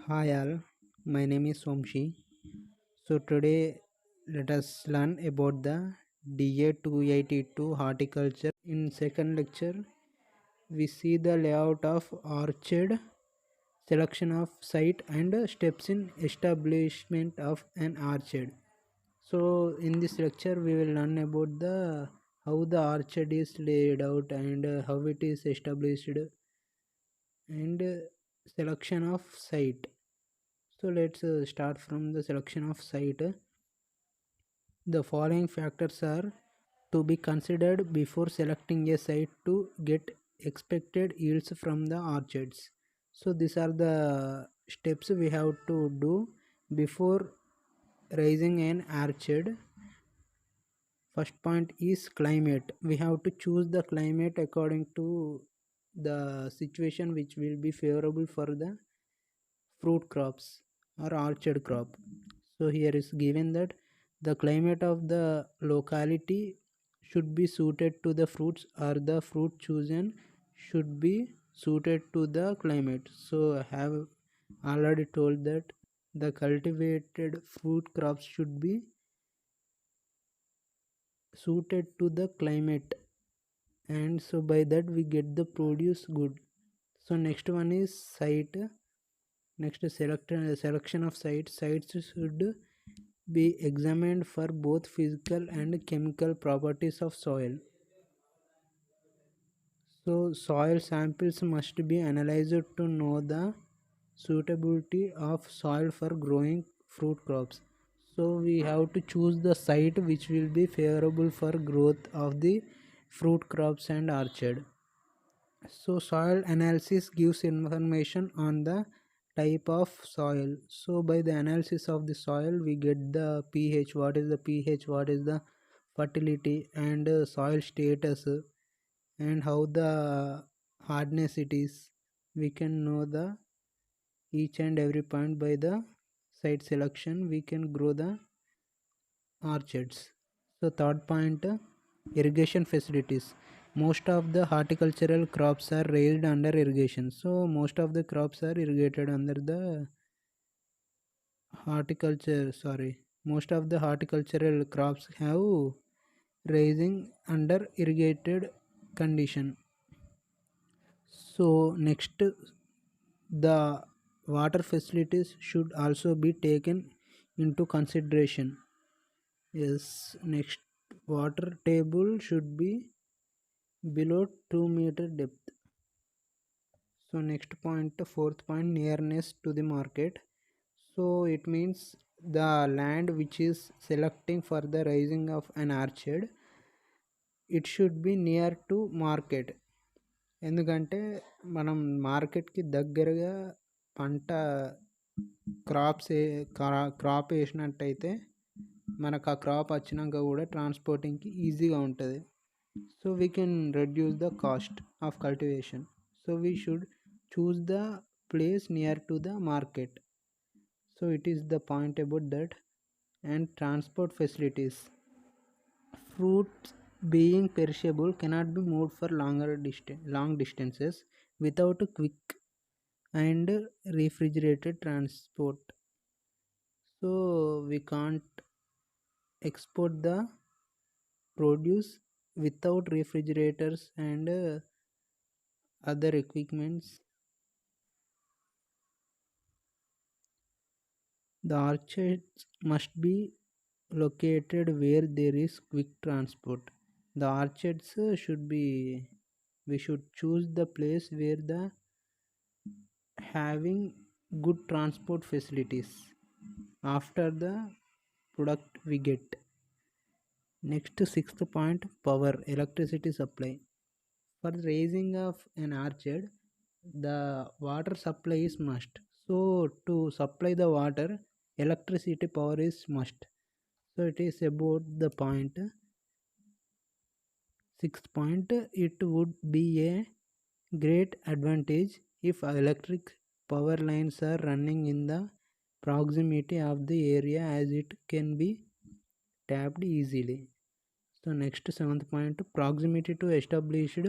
Hi all, my name is Somshi. So today let us learn about the DA 282 horticulture. In second lecture, we see the layout of orchard, selection of site and steps in establishment of an orchard. So in this lecture, we will learn about the how the orchard is laid out and how it is established and selection of site. So let's start from the selection of site. The following factors are to be considered before selecting a site to get expected yields from the orchards. So these are the steps we have to do before raising an orchard. First point is climate. We have to choose the climate according to the situation which will be favorable for the fruit crops or orchard crop. So here is given that the climate of the locality should be suited to the fruits or the fruit chosen should be suited to the climate. So I have already told that the cultivated fruit crops should be suited to the climate, and so by that we get the produce good. So next one is site. Next selection of sites. Sites should be examined for both physical and chemical properties of soil. So soil samples must be analyzed to know the suitability of soil for growing fruit crops. So we have to choose the site which will be favorable for growth of the fruit crops and orchard. So soil analysis gives information on the type of soil. So by the analysis of the soil we get the pH, what is the pH, what is the fertility and soil status, and how the hardness it is. We can know the each and every point. By the site selection we can grow the orchards. So third point, irrigation facilities. Most of the horticultural crops are raised under irrigation. So most of the crops are irrigated under the horticulture. Most of the horticultural crops have raising under irrigated condition. So next, the water facilities should also be taken into consideration. Yes, next, water table should be below 2 meter depth. So next point, fourth point, nearness to the market. So it means the land which is selecting for the raising of an orchard, it should be near to market. ఎందుకంటే మనం మార్కెట్కి దగ్గరగా పంట crop వేసినట్టయితే మనకు ఆ crop వచ్చినాక కూడా ట్రాన్స్పోర్టింగ్కి ఈజీగా ఉంటుంది. So we can reduce the cost of cultivation. So we should choose the place near to the market. So it is the point about that. And transport facilities. Fruits being perishable cannot be moved for long distances without a quick and refrigerated transport. So we can't export the produce without refrigerators and other equipments. The orchards must be located where there is quick transport. The orchards we should choose the place where the having good transport facilities after the product we get. Next, sixth point, power, electricity supply. For raising of an orchard, the water supply is must. So to supply the water, electricity power is must. So it is about the point. Sixth point, it would be a great advantage if electric power lines are running in the proximity of the area, as it can be tapped easily. So next, seventh point, proximity to established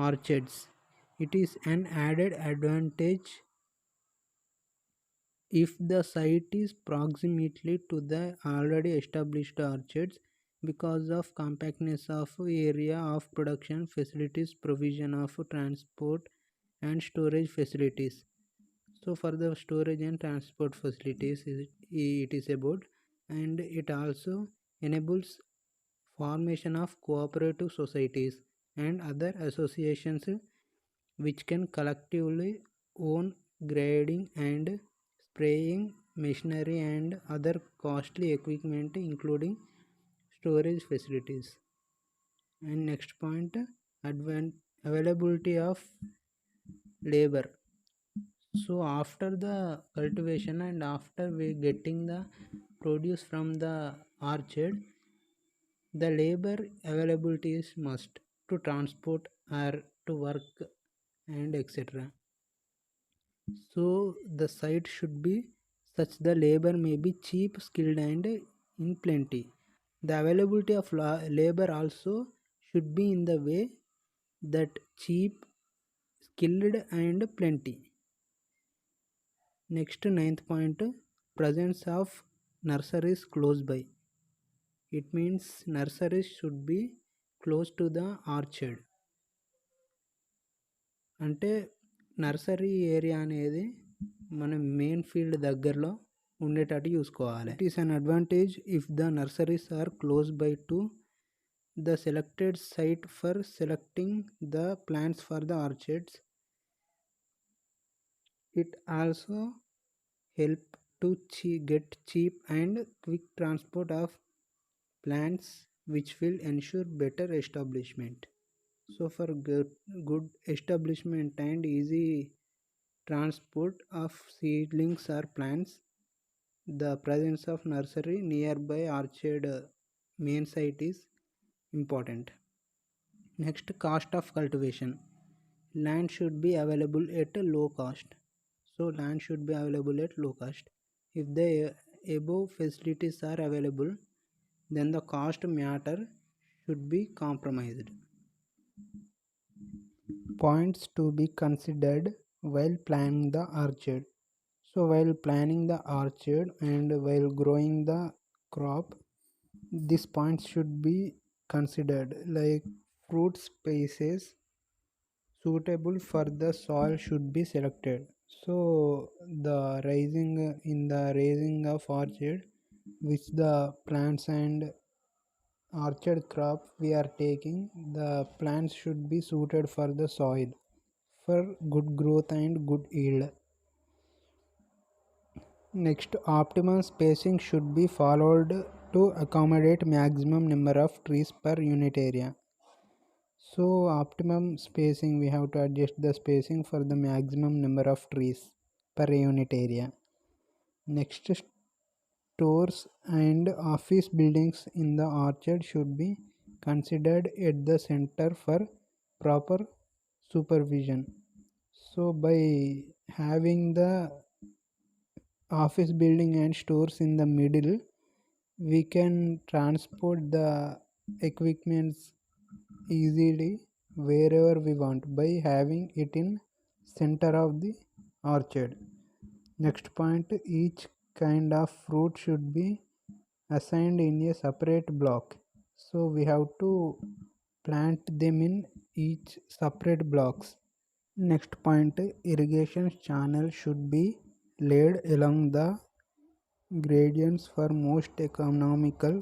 orchards. It is an added advantage if the site is proximately to the already established orchards because of compactness of area of production facilities, provision of transport and storage facilities. So for the storage and transport facilities it is about, and it also enables formation of cooperative societies and other associations which can collectively own grading and spraying machinery and other costly equipment including storage facilities. And next point, availability of labor. So after the cultivation and after we getting the produce from the orchard, the labor availability is must to transport or to work and etc. So the site should be such the labor may be cheap, skilled and in plenty. The availability of labor also should be in the way that cheap, skilled and plenty. Next, ninth point, presence of nurseries close by. It means nurseries should be close to the orchard. అంటే nursery area అనేది మన main field దగ్గరలో ఉండేటట్టు చూసుకోవాలి. It is an advantage if the nurseries are close by to the selected site for selecting the plants for the orchards. It also help to get cheap and quick transport of plants which will ensure better establishment. So for good establishment and easy transport of seedlings or plants, the presence of nursery nearby orchard main site is important. Next, cost of cultivation. Land should be available at a low cost. So land should be available at low cost. If the above facilities are available, then the cost matter should be compromised. Points to be considered while planning the orchard. So while planning the orchard and while growing the crop, these points should be considered, like fruit spaces suitable for the soil should be selected. So the raising of orchard which the plants and orchard crop we are taking, the plants should be suited for the soil for good growth and good yield. Next, optimum spacing should be followed to accommodate maximum number of trees per unit area. So optimum spacing, we have to adjust the spacing for the maximum number of trees per unit area. Next, stores and office buildings in the orchard should be considered at the center for proper supervision. So by having the office building and stores in the middle, we can transport the equipments easily wherever we want by having it in center of the orchard. Next point, each kind of fruit should be assigned in a separate block. So we have to plant them in each separate blocks. Next point, irrigation channel should be laid along the gradients for most economical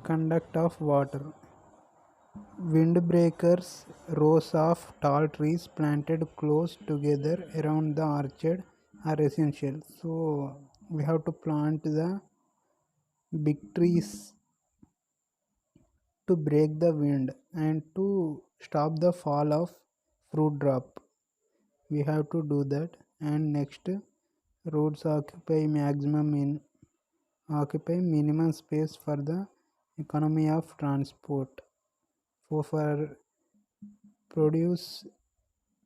conduct of water. Windbreakers, rows of tall trees planted close together around the orchard are essential. So we have to plant the big trees to break the wind and to stop the fall of fruit drop. We have to do that. And next, roads occupy minimum space for the economy of transport. For produce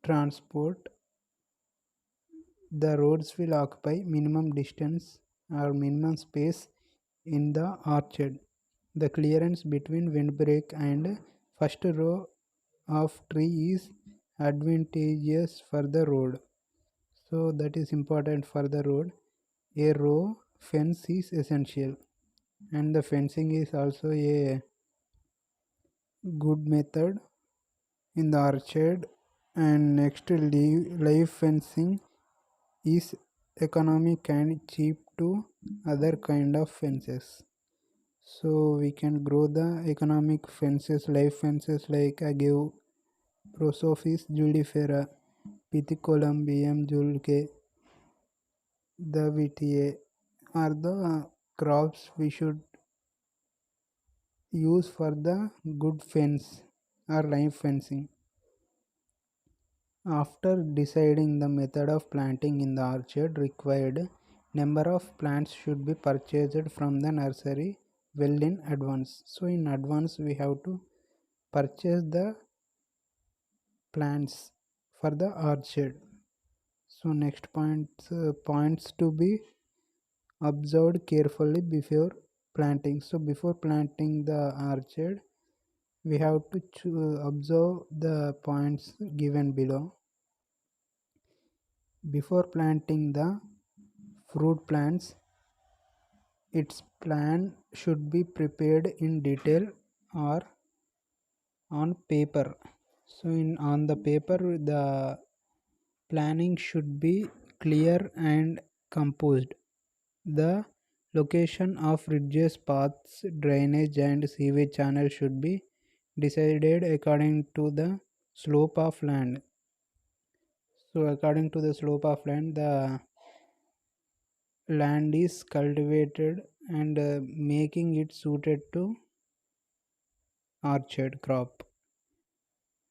transport, the roads will occupy minimum distance or minimum space in the orchard. The clearance between windbreak and first row of tree is advantageous for the road. So that is important for the road. A row fence is essential, and the fencing is also a good method in the orchard. And next, live fencing is economic and cheap to other kind of fences. So we can grow the economic fences, live fences like agave, Prosophis julifera, Pithicolum julke. The VTA are the crops we should use for the good fence or live fencing. After deciding the method of planting in the orchard, required number of plants should be purchased from the nursery well in advance. So in advance we have to purchase the plants for the orchard. So next points to be observed carefully before planting. So before planting the orchard, we have to observe the points given below. Before planting the fruit plants, its plan should be prepared in detail or on paper. So on the paper, the planning should be clear and composed. The location of ridges, paths, drainage and sewage channel should be decided according to the slope of land. So according to the slope of land, the land is cultivated and making it suited to orchard crop.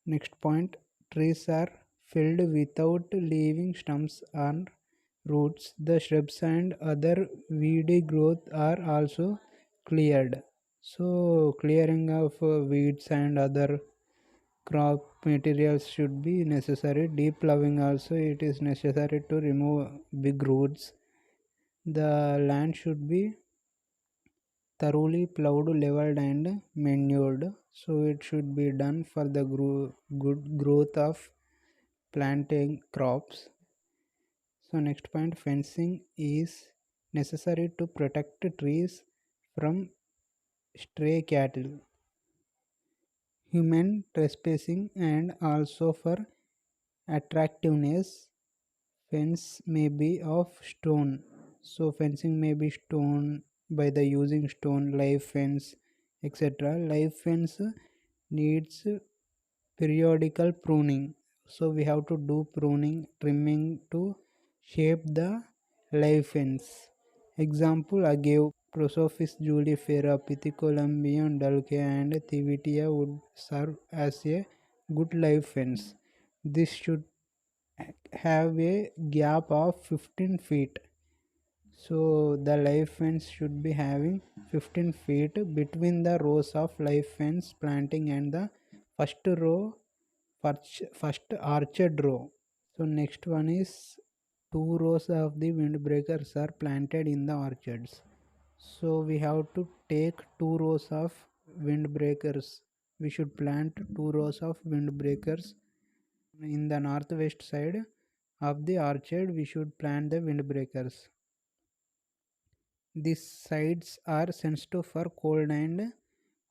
Next point, trees are filled without leaving stumps or roots. The shrubs and other weedy growth are also cleared. So clearing of weeds and other crop materials should be necessary. Deep ploughing also it is necessary to remove big roots. The land should be thoroughly plowed, leveled and manured. So it should be done for the good growth of planting crops. So next point, fencing is necessary to protect trees from stray cattle, human trespassing and also for attractiveness. Fence may be of stone. So fencing may be stone by the using stone, live fence, etc. Live fence needs periodical pruning. So we have to do pruning, trimming to shape the live fence. Example, agave, Prosophis julifera, Pithecolumbium dulce and Thivitia would serve as a good live fence. This should have a gap of 15 feet. So the live fence should be having 15 feet between the rows of live fence planting and the first row, first orchard row. So next one is 2 rows of the windbreakers are planted in the orchards. So we have to take 2 rows of windbreakers. We should plant 2 rows of windbreakers in the northwest side of the orchard. We should plant the windbreakers. These sides are sensitive for cold and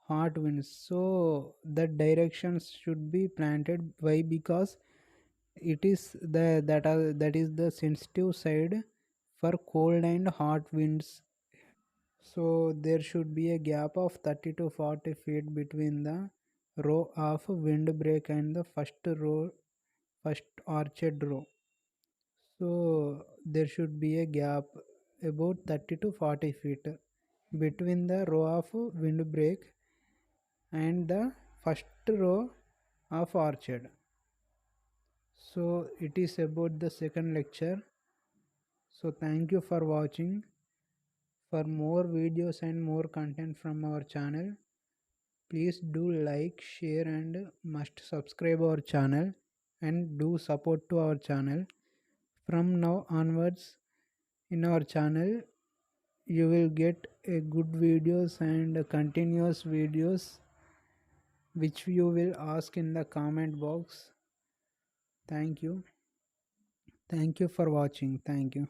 hot winds. So the directions should be planted. Why? Because it is that is the sensitive side for cold and hot winds. So there should be a gap of 30 to 40 feet between the row of windbreak and the first orchard row. So there should be a gap about 30 to 40 feet between the row of windbreak and the first row of orchard. So it is about the second lecture. So thank you for watching. For more videos and more content from our channel, please do like, share and must subscribe our channel and do support to our channel. From now onwards in our channel you will get a good videos and continuous videos which you will ask in the comment box. Thank you. Thank you for watching. Thank you.